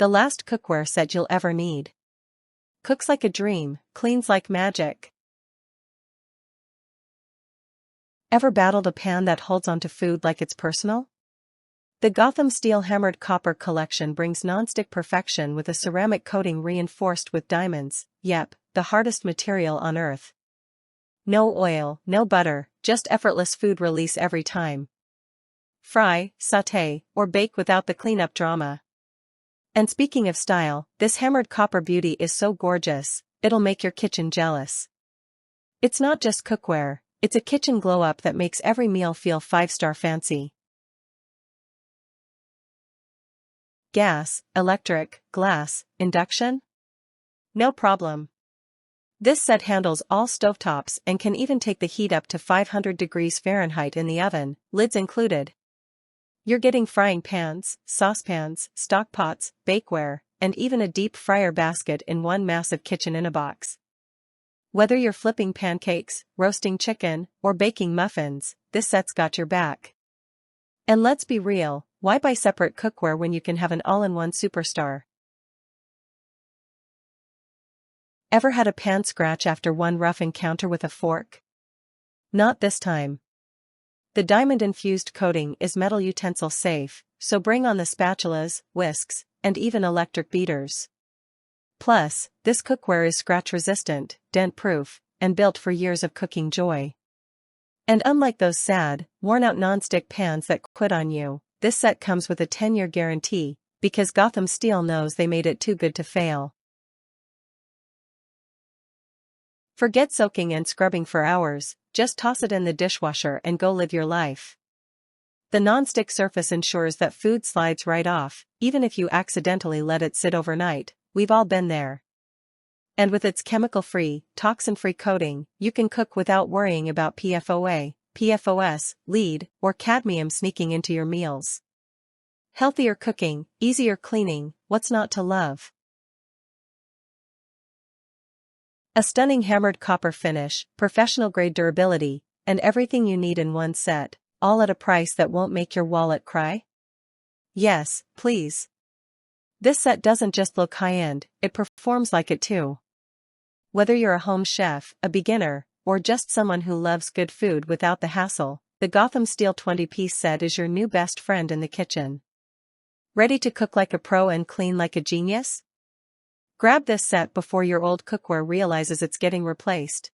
The last cookware set you'll ever need. Cooks like a dream, cleans like magic. Ever battled a pan that holds onto food like it's personal? The Gotham Steel Hammered Copper Collection brings non-stick perfection with a ceramic coating reinforced with diamonds, yep, the hardest material on earth. No oil, no butter, just effortless food release every time. Fry, sauté, or bake without the cleanup drama. And speaking of style, this hammered copper beauty is so gorgeous, it'll make your kitchen jealous. It's not just cookware, it's a kitchen glow-up that makes every meal feel 5-star fancy. Gas, electric, glass, induction? No problem. This set handles all stovetops and can even take the heat up to 500 degrees Fahrenheit in the oven, lids included. You're getting frying pans, saucepans, stockpots, bakeware, and even a deep fryer basket in one massive kitchen in a box. Whether you're flipping pancakes, roasting chicken, or baking muffins, this set's got your back. And let's be real, why buy separate cookware when you can have an all-in-one superstar? Ever had a pan scratch after one rough encounter with a fork? Not this time. The diamond-infused coating is metal utensil safe, so bring on the spatulas, whisks, and even electric beaters. Plus, this cookware is scratch-resistant, dent-proof, and built for years of cooking joy. And unlike those sad, worn-out non-stick pans that quit on you, this set comes with a 10-year guarantee, because Gotham Steel knows they made it too good to fail. Forget soaking and scrubbing for hours, just toss it in the dishwasher and go live your life. The non-stick surface ensures that food slides right off, even if you accidentally let it sit overnight. We've all been there. And with its chemical-free, toxin-free coating, you can cook without worrying about PFOA, PFOS, lead, or cadmium sneaking into your meals. Healthier cooking, easier cleaning, what's not to love? A stunning hammered copper finish, professional-grade durability, and everything you need in one set, all at a price that won't make your wallet cry? Yes, please. This set doesn't just look high-end, it performs like it too. Whether you're a home chef, a beginner, or just someone who loves good food without the hassle, the Gotham Steel 20-piece set is your new best friend in the kitchen. Ready to cook like a pro and clean like a genius? Grab this set before your old cookware realizes it's getting replaced.